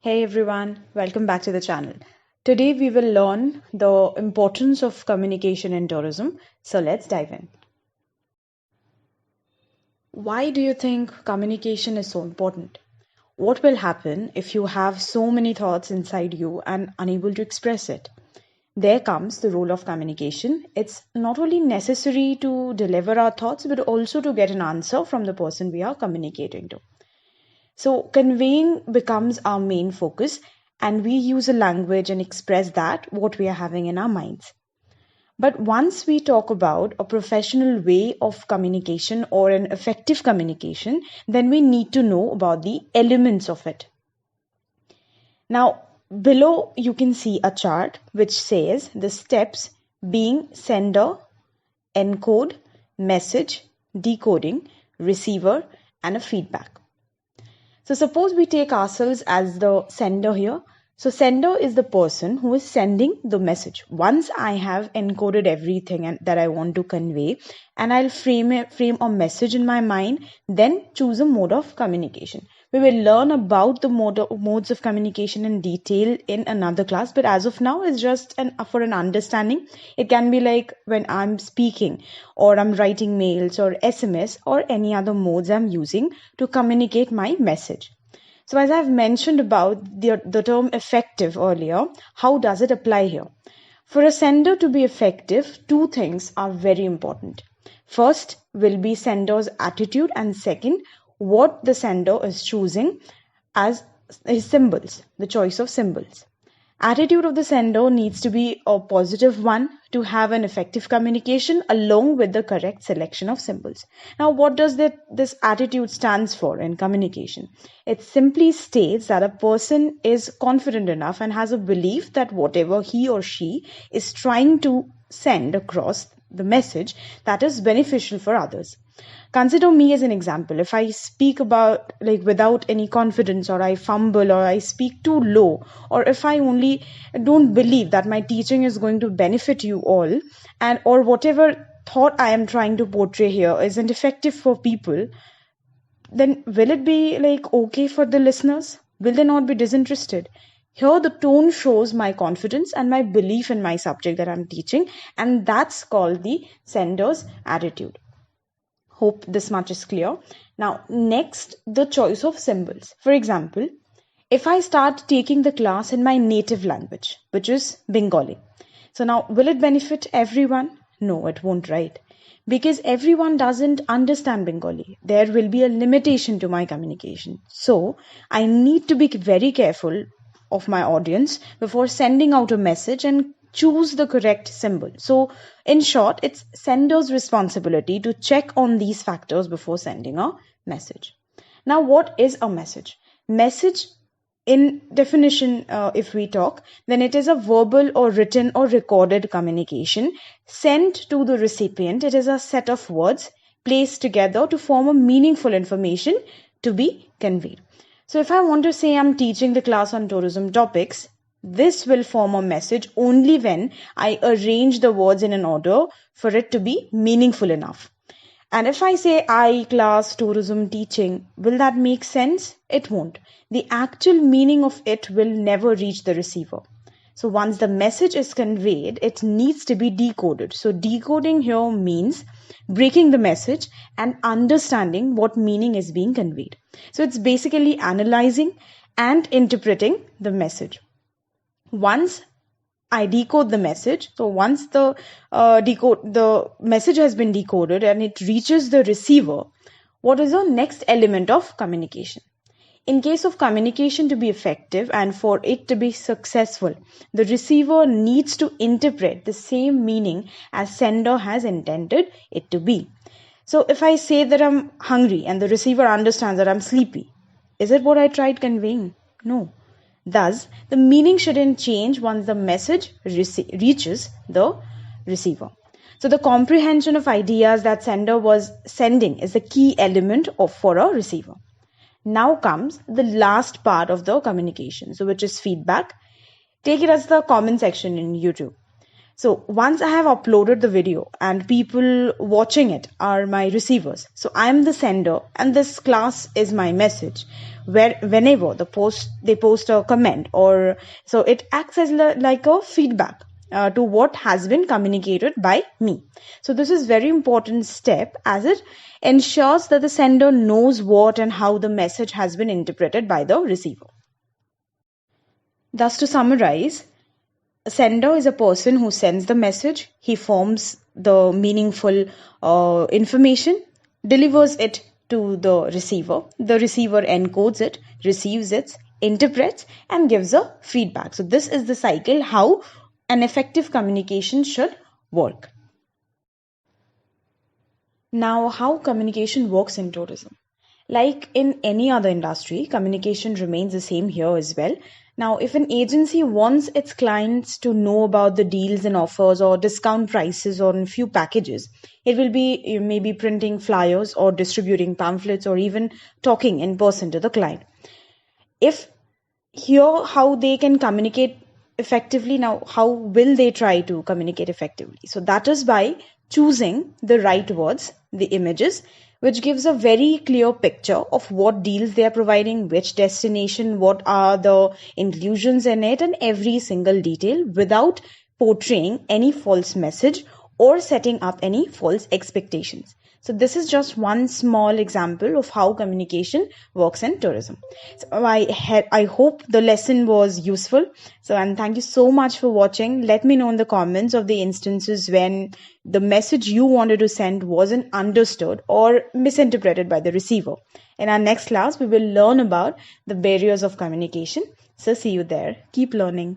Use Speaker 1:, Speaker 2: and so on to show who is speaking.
Speaker 1: Hey everyone, welcome back to the channel. Today we will learn the importance of communication in tourism. So let's dive in. Why do you think communication is so important? What will happen if you have so many thoughts inside you and unable to express it? There comes the role of communication. It's not only necessary to deliver our thoughts, but also to get an answer from the person we are communicating to. So, conveying becomes our main focus, and we use a language and express that what we are having in our minds. But once we talk about a professional way of communication or an effective communication, then we need to know about the elements of it. Now, below you can see a chart which says the steps being sender, encode, message, decoding, receiver, and a feedback. So suppose we take ourselves as the sender here. So sender is the person who is sending the message. Once I have encoded everything that I want to convey, and I'll frame a message in my mind, then choose a mode of communication. We will learn about the modes of communication in detail in another class, but as of now, it's just for an understanding. It can be like when I'm speaking or I'm writing mails or SMS or any other modes I'm using to communicate my message. So as I've mentioned about the term effective earlier, how does it apply here? For a sender to be effective, two things are very important. First will be sender's attitude, and second, what the sender is choosing as his symbols, the choice of symbols. Attitude of the sender needs to be a positive one to have an effective communication along with the correct selection of symbols. Now, what does this attitude stands for in communication? It simply states that a person is confident enough and has a belief that whatever he or she is trying to send across the message that is beneficial for others. Consider me as an example. If I speak about without any confidence, or I fumble, or I speak too low, or if I only don't believe that my teaching is going to benefit you all, and or whatever thought I am trying to portray here isn't effective for people, then will it be okay for the listeners? Will they not be disinterested? Here the tone shows my confidence and my belief in my subject that I'm teaching, and that's called the sender's attitude. Hope this much is clear. Now, next, the choice of symbols. For example, if I start taking the class in my native language, which is Bengali. So now, will it benefit everyone? No, it won't, right? Because everyone doesn't understand Bengali. There will be a limitation to my communication. So, I need to be very careful of my audience before sending out a message and choose the correct symbol. So, in short, it's sender's responsibility to check on these factors before sending a message. Now, what is a message? Message, in definition, if we talk, then it is a verbal or written or recorded communication sent to the recipient. It is a set of words placed together to form a meaningful information to be conveyed. So, if I want to say I'm teaching the class on tourism topics, this will form a message only when I arrange the words in an order for it to be meaningful enough. And if I say I class tourism teaching, will that make sense? It won't. The actual meaning of it will never reach the receiver. So once the message is conveyed, it needs to be decoded. So decoding here means breaking the message and understanding what meaning is being conveyed. So it's basically analyzing and interpreting the message. Once I decode the message, so once the message has been decoded and it reaches the receiver, what is the next element of communication? In case of communication to be effective and for it to be successful, the receiver needs to interpret the same meaning as sender has intended it to be. So if I say that I'm hungry and the receiver understands that I'm sleepy, is it what I tried conveying? No. Thus, the meaning shouldn't change once the message reaches the receiver. So the comprehension of ideas that sender was sending is the key element for a receiver. Now comes the last part of the communication, so which is feedback. Take it as the comment section in YouTube. So once I have uploaded the video and people watching it are my receivers. So I'm the sender and this class is my message. Where whenever they post a comment, or so it acts as like a feedback to what has been communicated by me. So this is very important step as it ensures that the sender knows what and how the message has been interpreted by the receiver. Thus, to summarize, a sender is a person who sends the message. He forms the meaningful information, delivers it to the receiver. The receiver encodes it, receives it, interprets, and gives a feedback. So this is the cycle how an effective communication should work. Now, how communication works in tourism. Like in any other industry, communication remains the same here as well. Now, if an agency wants its clients to know about the deals and offers or discount prices on a few packages, it will be maybe printing flyers or distributing pamphlets or even talking in person to the client. If here how they can communicate effectively, now how will they try to communicate effectively? So that is by choosing the right words, the images, which gives a very clear picture of what deals they are providing, which destination, what are the inclusions in it, and every single detail without portraying any false message or setting up any false expectations. So this is just one small example of how communication works in tourism. So I hope the lesson was useful. So, and thank you so much for watching. Let me know in the comments of the instances when the message you wanted to send wasn't understood or misinterpreted by the receiver. In our next class, we will learn about the barriers of communication. So see you there. Keep learning.